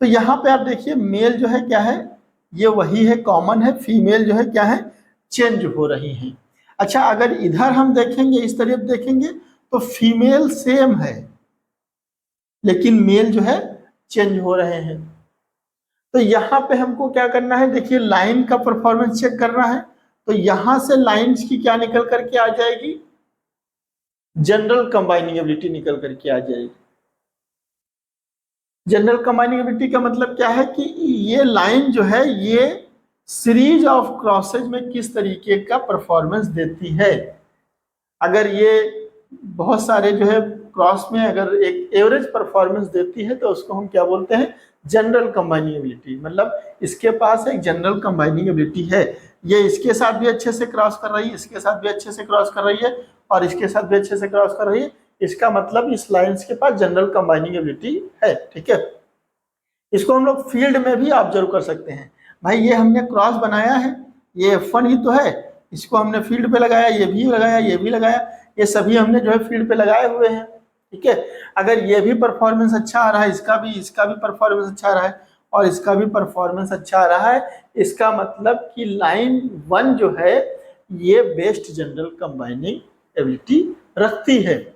तो यहाँ पे आप देखिए मेल जो है क्या है, ये वही है, कॉमन है, फीमेल जो है क्या है, चेंज हो रही है। अच्छा अगर इधर हम देखेंगे, इस तरफ देखेंगे तो फीमेल सेम है लेकिन मेल जो है चेंज हो रहे हैं। तो यहाँ पे हमको क्या करना है, देखिए लाइन का परफॉर्मेंस चेक करना है। तो यहां से लाइंस की क्या निकल करके आ जाएगी, जनरल कंबाइनिंग एबिलिटी निकल करके आ जाएगी। जनरल कंबाइनिंग एबिलिटी का मतलब क्या है कि ये लाइन जो है ये सीरीज ऑफ क्रॉसेज में किस तरीके का परफॉर्मेंस देती है। अगर ये बहुत सारे जो है क्रॉस में अगर एक एवरेज परफॉर्मेंस देती है तो उसको हम क्या बोलते हैं, जनरल कंबाइनिंग एबिलिटी। मतलब इसके पास एक जनरल कंबाइनिंग एबिलिटी है, ये इसके साथ भी अच्छे से क्रॉस कर रही है, इसके साथ भी अच्छे से क्रॉस कर रही है और इसके साथ भी अच्छे से क्रॉस कर रही है। इसका मतलब इस लाइंस के पास जनरल कंबाइनिंग एबिलिटी है। ठीक है, इसको हम लोग फील्ड में भी ऑब्जर्व कर सकते हैं। भाई ये हमने क्रॉस बनाया है, ये F1 ही तो है, इसको हमने फील्ड पे लगाया, ये भी लगाया, ये भी लगाया, ये सभी हमने जो है फील्ड पे लगाए हुए हैं। ठीक है, अगर ये भी परफॉर्मेंस अच्छा आ रहा है, इसका भी परफॉर्मेंस अच्छा आ रहा है और इसका भी परफॉर्मेंस अच्छा आ रहा है, इसका मतलब कि लाइन 1 जो है ये बेस्ट जनरल कंबाइनिंग एबिलिटी रखती है।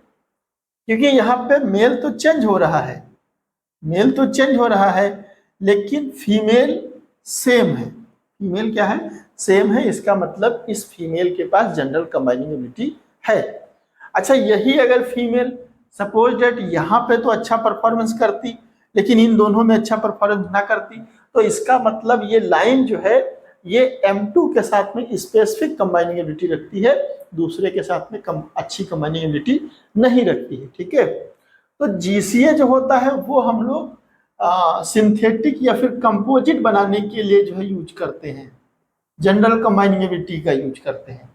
क्योंकि यहाँ पे मेल तो चेंज हो रहा है, मेल तो चेंज हो रहा है लेकिन फीमेल सेम है। फीमेल क्या है, सेम है। इसका मतलब इस फीमेल के पास जनरल कंबाइनिंग एबिलिटी है। अच्छा यही अगर फीमेल सपोज डेट यहाँ पे तो अच्छा परफॉर्मेंस करती लेकिन इन दोनों में अच्छा परफॉर्मेंस ना करती, तो इसका मतलब ये लाइन जो है ये M2 के साथ में स्पेसिफिक कंबाइनिंग एबिलिटी रखती है, दूसरे के साथ में अच्छी कंबाइनिंग एबिलिटी नहीं रखती है। ठीक है, तो GCA जो होता है वो हम लोग सिंथेटिक या फिर कंपोजिट बनाने के लिए जो है यूज करते हैं, जनरल कंबाइनिंग एबिलिटी का यूज करते हैं।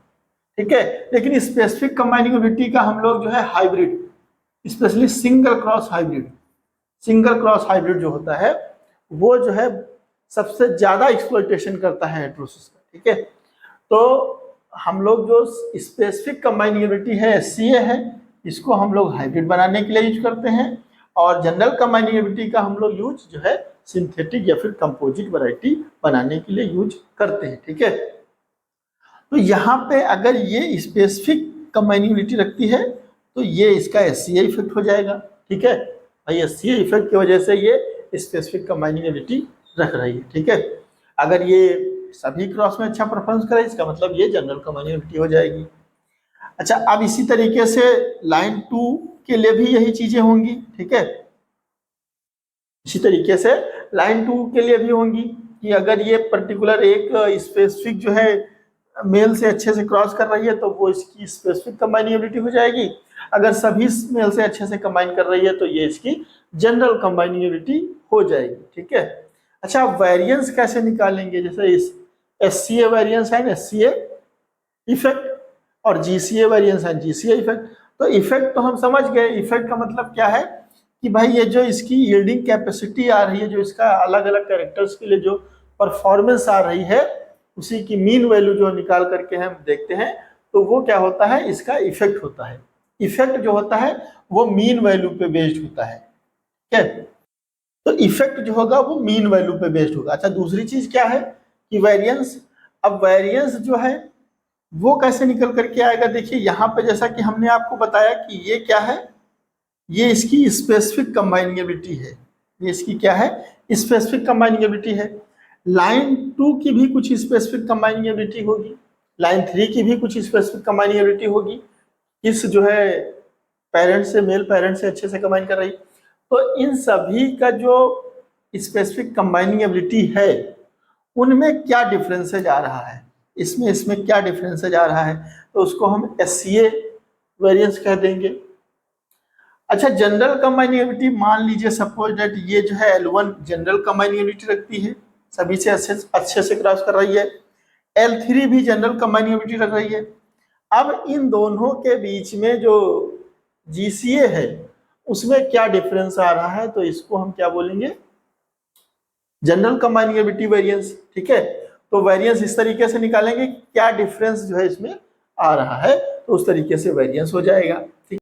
ठीक है, लेकिन स्पेसिफिक कंबाइनिंग एबिलिटी का हम लोग जो है hybrid, specially single cross hybrid जो होता है वो जो है सबसे ज्यादा एक्सप्लॉइटेशन करता है हेटेरोसिस का। ठीक है, तो हम लोग जो स्पेसिफिक कंबाइनिंग एबिलिटी है SCA है, इसको हम लोग हाइब्रिड बनाने के लिए यूज करते हैं और जनरल कंबाइनिंग एबिलिटी का हम लोग यूज जो है सिंथेटिक या फिर कंपोजिट वैरायटी बनाने के लिए यूज करते हैं। ठीक है, तो यहाँ पे अगर ये स्पेसिफिक कंबाइनिंग एबिलिटी रखती है तो ये इसका SCA इफेक्ट हो जाएगा। ठीक है भाई, SCA इफेक्ट की वजह से ये स्पेसिफिक कंबाइनिंग एबिलिटी रख रही है। ठीक है, अगर ये सभी क्रॉस में अच्छा परफॉर्मेंस करे इसका मतलब ये जनरल कंबाइनिंग एबिलिटी हो जाएगी। अच्छा अब इसी तरीके से लाइन 2 के लिए भी यही चीजें होंगी। ठीक है, इसी तरीके से लाइन 2 के लिए भी होंगी कि अगर ये पर्टिकुलर एक स्पेसिफिक जो है मेल से अच्छे से क्रॉस कर रही है तो वो इसकी स्पेसिफिक कंबाइनिंग एबिलिटी हो जाएगी, अगर सभी मेल से अच्छे से कंबाइन कर रही है तो ये इसकी जनरल कंबाइनिंग एबिलिटी हो जाएगी। ठीक है, अच्छा वेरिएंस कैसे निकालेंगे, जैसे इस SCA वेरिएंस है SCA इफेक्ट और GCA वेरिएंस है GCA इफेक्ट। तो इफेक्ट तो हम समझ गए, इफेक्ट का मतलब क्या है कि भाई ये जो इसकी यील्डिंग कैपेसिटी आ रही है, जो इसका अलग अलग कैरेक्टर्स के लिए जो परफॉर्मेंस आ रही है उसी की मीन वैल्यू जो निकाल करके हम देखते हैं तो वो क्या होता है, इसका इफेक्ट होता है। इफेक्ट जो होता है वो मीन वैल्यू पे बेस्ड होता है। ठीक है, तो इफेक्ट जो होगा वो मीन वैल्यू पे बेस्ड होगा। अच्छा दूसरी चीज क्या है कि वेरिएंस, अब वेरिएंस जो है वो कैसे निकल करके आएगा, देखिए यहाँ पे जैसा कि हमने आपको बताया कि ये क्या है, ये इसकी स्पेसिफिक कंबाइनिंग एबिलिटी है, ये इसकी क्या है, स्पेसिफिक कंबाइनिंग एबिलिटी है। लाइन 2 की भी कुछ स्पेसिफिक कंबाइनिंग एबिलिटी होगी, लाइन 3 की भी कुछ स्पेसिफिक कंबाइनिंग एबिलिटी होगी, इस जो है पेरेंट से मेल पेरेंट से अच्छे से कंबाइन कर रही। तो इन सभी का जो स्पेसिफिक कंबाइनिंग एबिलिटी है उनमें क्या डिफरेंसेज आ रहा है, इसमें क्या डिफरेंसेज आ रहा है, तो उसको हम SCA वेरिएंस कह देंगे। अच्छा जनरल कंबाइनिंग एबिलिटी मान लीजिए सपोज दैट ये जो है L1 जनरल कंबाइनिंग एबिलिटी रखती है, सभी से अच्छे से क्रॉस कर रही है, L3 भी जनरल कंबाइनिंग एबिलिटी रख रही है। अब इन दोनों के बीच में जो GCA है उसमें क्या डिफरेंस आ रहा है, तो इसको हम क्या बोलेंगे, जनरल कंबाइनिंग एबिलिटी वेरिएंस। ठीक है, तो वेरिएंस इस तरीके से निकालेंगे क्या डिफरेंस जो है इसमें आ रहा है, तो उस तरीके से वेरिएंस हो जाएगा।